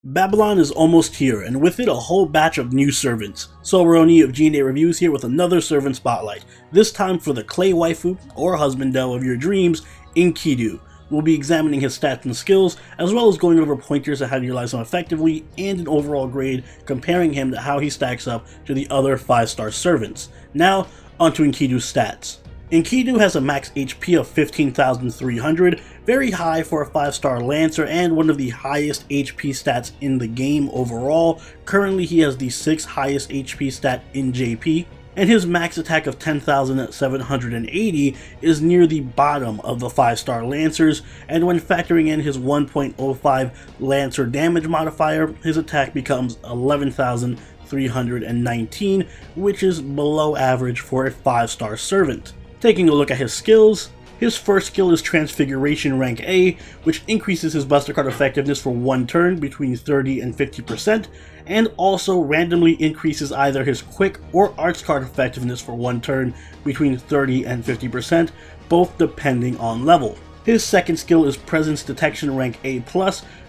Babylon is almost here, and with it a whole batch of new servants. Soberoni of G&A Reviews here with another servant spotlight, this time for the clay waifu, or husbando of your dreams, Enkidu. We'll be examining his stats and skills, as well as going over pointers on how to utilize him effectively, and an overall grade, comparing him to how he stacks up to the other 5-star servants. Now, onto Enkidu's stats. Enkidu has a max HP of 15,300, very high for a 5-star Lancer and one of the highest HP stats in the game overall. Currently he has the 6th highest HP stat in JP, and his max attack of 10,780 is near the bottom of the 5-star Lancers, and when factoring in his 1.05 Lancer damage modifier, his attack becomes 11,319, which is below average for a 5-star servant. Taking a look at his skills, his first skill is Transfiguration rank A, which increases his Buster Card effectiveness for 1 turn between 30 and 50%, and also randomly increases either his Quick or Arts Card effectiveness for 1 turn between 30 and 50%, both depending on level. His second skill is Presence Detection rank A+,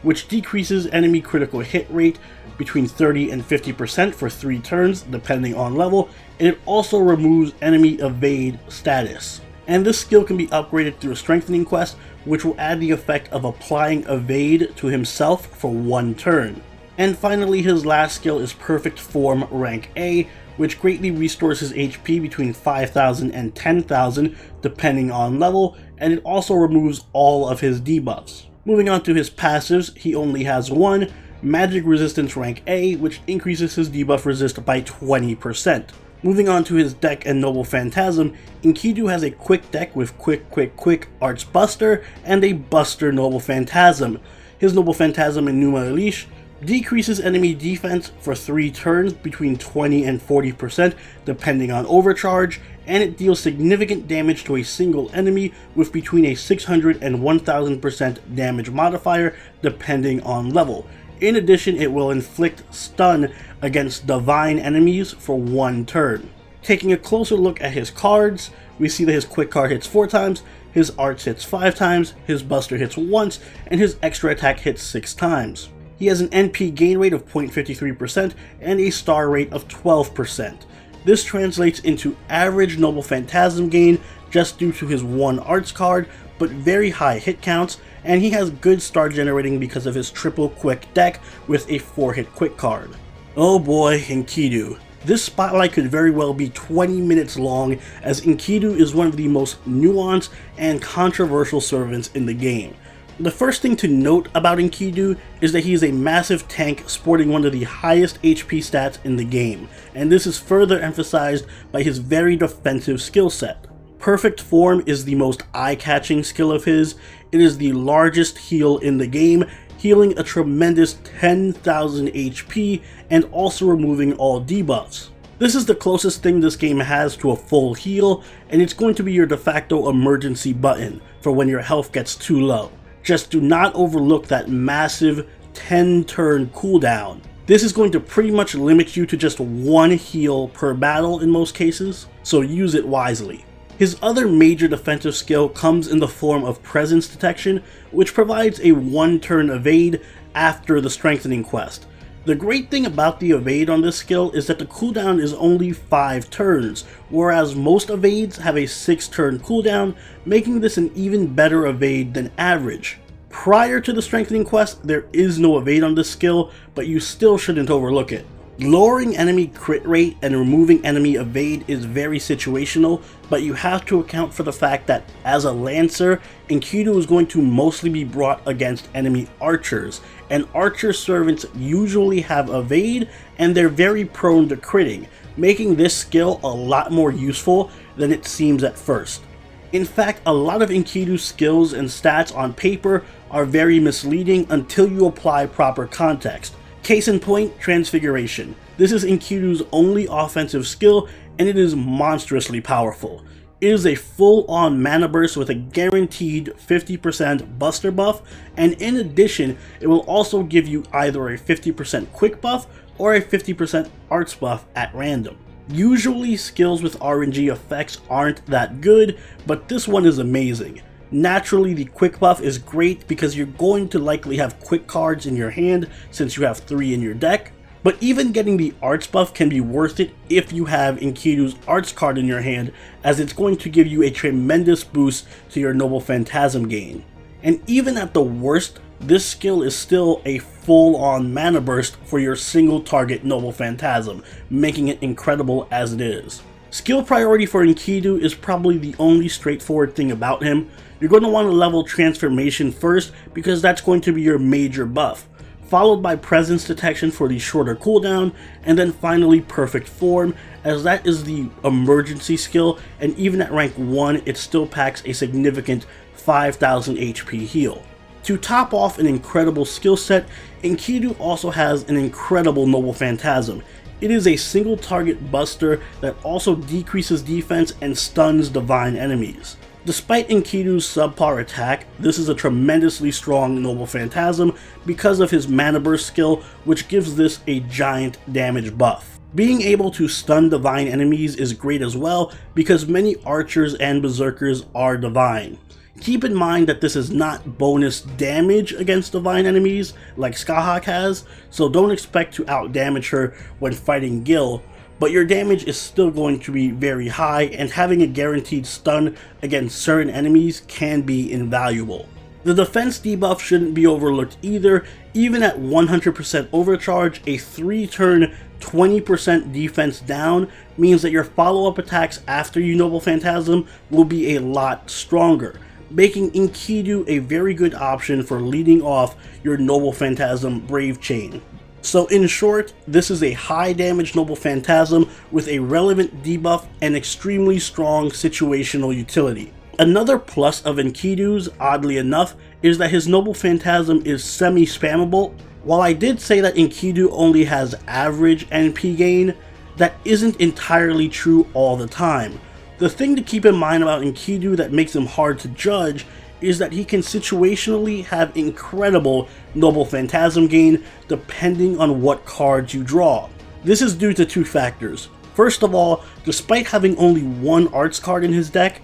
which decreases enemy critical hit rate between 30 and 50% for 3 turns, depending on level, and it also removes enemy evade status. And this skill can be upgraded through a strengthening quest, which will add the effect of applying evade to himself for 1 turn. And finally, his last skill is Perfect Form rank A, which greatly restores his HP between 5,000 and 10,000 depending on level, and it also removes all of his debuffs. Moving on to his passives, he only has one, Magic Resistance rank A, which increases his debuff resist by 20%. Moving on to his deck and Noble Phantasm, Enkidu has a quick deck with Quick Arts Buster and a Buster Noble Phantasm. His Noble Phantasm in Numa Elish decreases enemy defense for 3 turns between 20 and 40% depending on overcharge, and it deals significant damage to a single enemy with between a 600 and 1000% damage modifier depending on level. In addition, it will inflict stun against divine enemies for 1 turn. Taking a closer look at his cards, we see that his quick card hits 4 times, his arts hits 5 times, his buster hits once, and his extra attack hits 6 times. He has an NP gain rate of 0.53% and a star rate of 12%. This translates into average Noble Phantasm gain just due to his 1 arts card, but very high hit counts, and he has good star generating because of his triple quick deck with a 4-hit quick card. Oh boy, Enkidu. This spotlight could very well be 20 minutes long, as Enkidu is one of the most nuanced and controversial servants in the game. The first thing to note about Enkidu is that he is a massive tank sporting one of the highest HP stats in the game, and this is further emphasized by his very defensive skill set. Perfect Form is the most eye-catching skill of his. It is the largest heal in the game, healing a tremendous 10,000 HP and also removing all debuffs. This is the closest thing this game has to a full heal, and it's going to be your de facto emergency button for when your health gets too low. Just do not overlook that massive 10-turn cooldown. This is going to pretty much limit you to just 1 heal per battle in most cases, so use it wisely. His other major defensive skill comes in the form of Presence Detection, which provides a 1-turn evade after the strengthening quest. The great thing about the evade on this skill is that the cooldown is only 5 turns, whereas most evades have a 6-turn cooldown, making this an even better evade than average. Prior to the strengthening quest, there is no evade on this skill, but you still shouldn't overlook it. Lowering enemy crit rate and removing enemy evade is very situational, but you have to account for the fact that as a Lancer, Enkidu is going to mostly be brought against enemy archers, and archer servants usually have evade and they're very prone to critting, making this skill a lot more useful than it seems at first. In fact, a lot of Enkidu's skills and stats on paper are very misleading until you apply proper context. Case in point, Transfiguration. This is Enkidu's only offensive skill, and it is monstrously powerful. It is a full-on mana burst with a guaranteed 50% buster buff, and in addition, it will also give you either a 50% quick buff or a 50% arts buff at random. Usually skills with RNG effects aren't that good, but this one is amazing. Naturally, the quick buff is great because you're going to likely have quick cards in your hand since you have 3 in your deck, but even getting the arts buff can be worth it if you have Enkidu's arts card in your hand, as it's going to give you a tremendous boost to your Noble Phantasm gain. And even at the worst, this skill is still a full-on mana burst for your single target Noble Phantasm, making it incredible as it is. Skill priority for Enkidu is probably the only straightforward thing about him. You're going to want to level Transformation first because that's going to be your major buff, followed by Presence Detection for the shorter cooldown, and then finally Perfect Form, as that is the emergency skill, and even at rank 1 it still packs a significant 5000 HP heal. To top off an incredible skill set, Enkidu also has an incredible Noble Phantasm. It is a single target buster that also decreases defense and stuns divine enemies. Despite Enkidu's subpar attack, this is a tremendously strong Noble Phantasm because of his Mana Burst skill, which gives this a giant damage buff. Being able to stun divine enemies is great as well because many archers and berserkers are divine. Keep in mind that this is not bonus damage against divine enemies like Skahak has, so don't expect to outdamage her when fighting Gil, but your damage is still going to be very high, and having a guaranteed stun against certain enemies can be invaluable. The defense debuff shouldn't be overlooked either. Even at 100% overcharge, a 3-turn 20% defense down means that your follow-up attacks after you Noble Phantasm will be a lot stronger, making Enkidu a very good option for leading off your Noble Phantasm Brave Chain. So in short, this is a high damage Noble Phantasm with a relevant debuff and extremely strong situational utility. Another plus of Enkidu's, oddly enough, is that his Noble Phantasm is semi-spammable. While I did say that Enkidu only has average NP gain, that isn't entirely true all the time. The thing to keep in mind about Enkidu that makes him hard to judge is that he can situationally have incredible Noble Phantasm gain depending on what cards you draw. This is due to 2 factors. First of all, despite having only 1 arts card in his deck,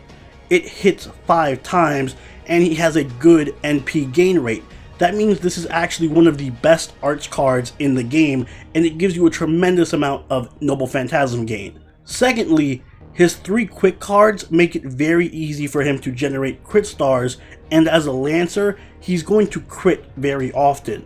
it hits 5 times and he has a good NP gain rate. That means this is actually one of the best arts cards in the game, and it gives you a tremendous amount of Noble Phantasm gain. Secondly, his 3 quick cards make it very easy for him to generate crit stars, and as a Lancer, he's going to crit very often.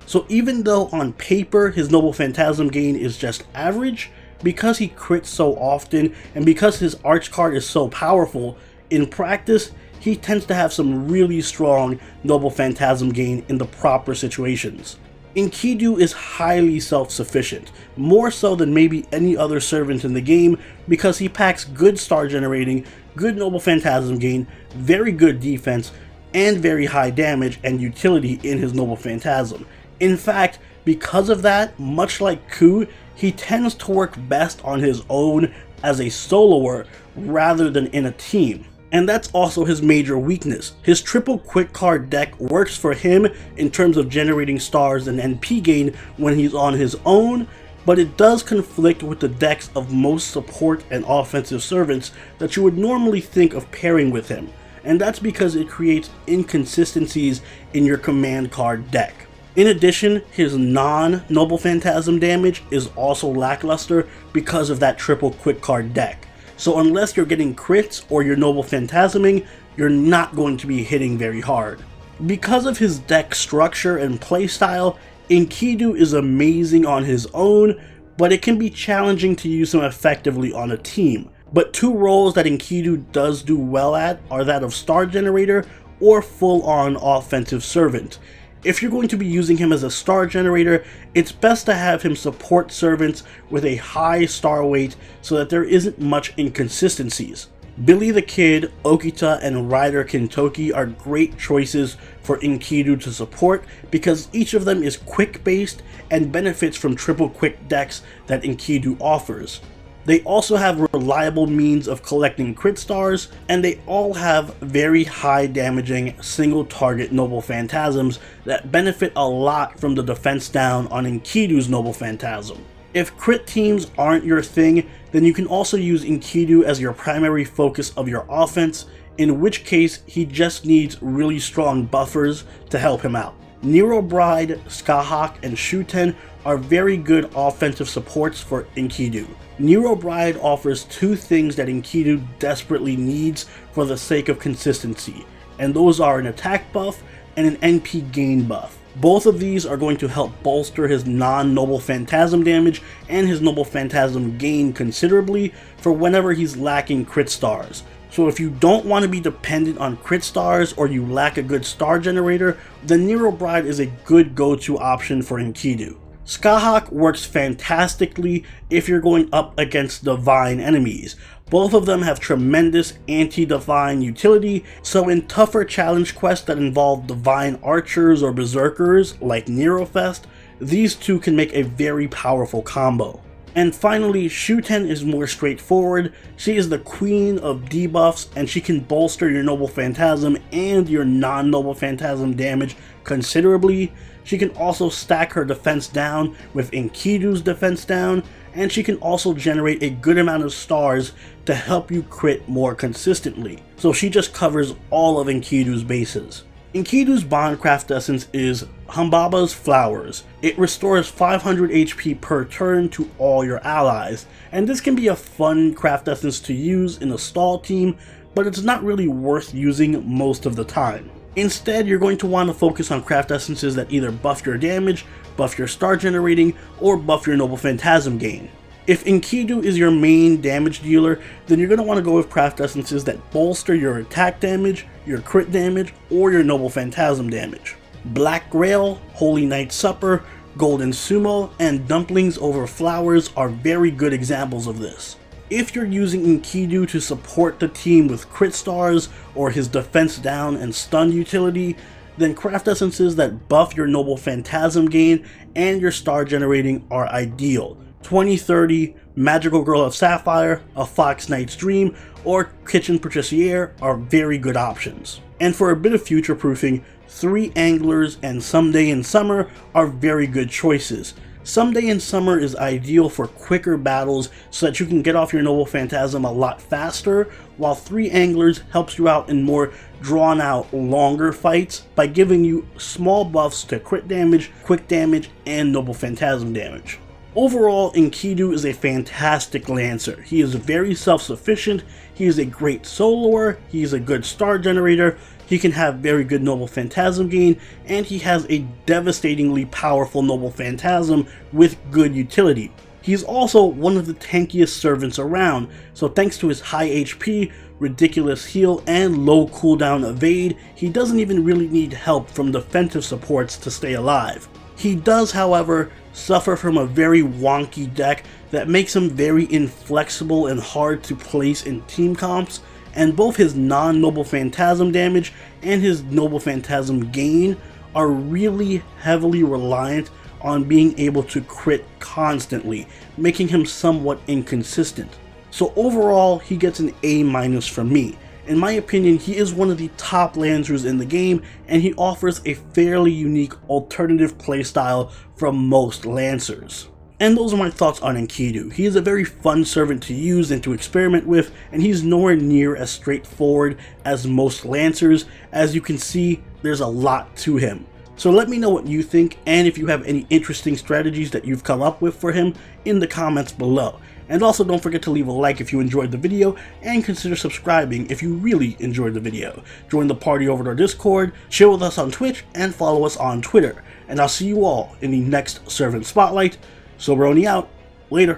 So even though on paper his Noble Phantasm gain is just average, because he crits so often and because his arch card is so powerful, in practice he tends to have some really strong Noble Phantasm gain in the proper situations. Enkidu is highly self-sufficient, more so than maybe any other servant in the game, because he packs good star generating, good Noble Phantasm gain, very good defense, and very high damage and utility in his Noble Phantasm. In fact, because of that, much like Ku, he tends to work best on his own as a soloer rather than in a team. And that's also his major weakness. His triple quick card deck works for him in terms of generating stars and NP gain when he's on his own, but it does conflict with the decks of most support and offensive servants that you would normally think of pairing with him, and that's because it creates inconsistencies in your command card deck. In addition, his non-Noble Phantasm damage is also lackluster because of that triple quick card deck. So unless you're getting crits or you're Noble Phantasming, you're not going to be hitting very hard. Because of his deck structure and playstyle, Enkidu is amazing on his own, but it can be challenging to use him effectively on a team. But 2 roles that Enkidu does do well at are that of Star Generator or full-on offensive servant. If you're going to be using him as a star generator, it's best to have him support servants with a high star weight so that there isn't much inconsistencies. Billy the Kid, Okita, and Rider Kintoki are great choices for Enkidu to support because each of them is quick based and benefits from triple quick decks that Enkidu offers. They also have reliable means of collecting crit stars, and they all have very high damaging single target Noble Phantasms that benefit a lot from the defense down on Enkidu's Noble Phantasm. If crit teams aren't your thing, then you can also use Enkidu as your primary focus of your offense in which case he just needs really strong buffers to help him out. Nero Bride, Skahawk, and Shuten are very good offensive supports for Enkidu. Nero Bride offers two things that Enkidu desperately needs for the sake of consistency, and those are an attack buff and an NP gain buff. Both of these are going to help bolster his non-Noble Phantasm damage and his Noble Phantasm gain considerably for whenever he's lacking crit stars. So if you don't want to be dependent on crit stars or you lack a good star generator, then Nero Bride is a good go-to option for Enkidu. Skahawk works fantastically if you're going up against divine enemies. Both of them have tremendous anti-divine utility, so in tougher challenge quests that involve divine archers or berserkers like Nerofest, these two can make a very powerful combo. And finally, Shuten is more straightforward. She is the queen of debuffs and she can bolster your Noble Phantasm and your non-Noble Phantasm damage considerably. She can also stack her defense down with Enkidu's defense down, and she can also generate a good amount of stars to help you crit more consistently. So she just covers all of Enkidu's bases. Enkidu's Bond Craft Essence is Humbaba's Flowers. It restores 500 HP per turn to all your allies, and this can be a fun craft essence to use in a stall team, but it's not really worth using most of the time. Instead, you're going to want to focus on craft essences that either buff your damage, buff your star generating, or buff your Noble Phantasm gain. If Enkidu is your main damage dealer, then you're going to want to go with craft essences that bolster your attack damage, your crit damage, or your Noble Phantasm damage. Black Grail, Holy Night Supper, Golden Sumo, and Dumplings over Flowers are very good examples of this. If you're using Enkidu to support the team with crit stars or his defense down and stun utility, then craft essences that buff your Noble Phantasm gain and your star generating are ideal. 2030, Magical Girl of Sapphire, A Fox Knight's Dream, or Kitchen Patriciere are very good options. And for a bit of future proofing, 3 Anglers and Someday in Summer are very good choices. Someday in Summer is ideal for quicker battles so that you can get off your Noble Phantasm a lot faster, while 3 Anglers helps you out in more drawn out, longer fights by giving you small buffs to crit damage, quick damage, and Noble Phantasm damage. Overall, Enkidu is a fantastic Lancer. He is very self-sufficient, he is a great soloer, he is a good star generator, he can have very good Noble Phantasm gain, and he has a devastatingly powerful Noble Phantasm with good utility. He's also one of the tankiest servants around, so thanks to his high HP, ridiculous heal, and low cooldown evade, he doesn't even really need help from defensive supports to stay alive. He does, however, suffer from a very wonky deck that makes him very inflexible and hard to place in team comps, and both his non-Noble Phantasm damage and his Noble Phantasm gain are really heavily reliant on being able to crit constantly, making him somewhat inconsistent. So overall, he gets an A- from me. In my opinion, he is one of the top Lancers in the game, and he offers a fairly unique alternative playstyle from most Lancers. And those are my thoughts on Enkidu. He is a very fun servant to use and to experiment with, and he's nowhere near as straightforward as most Lancers. As you can see, there's a lot to him. So let me know what you think, and if you have any interesting strategies that you've come up with for him in the comments below. And also don't forget to leave a like if you enjoyed the video, and consider subscribing if you really enjoyed the video. Join the party over at our Discord, chill with us on Twitch, and follow us on Twitter. And I'll see you all in the next Servant Spotlight. Soberoni out. Later.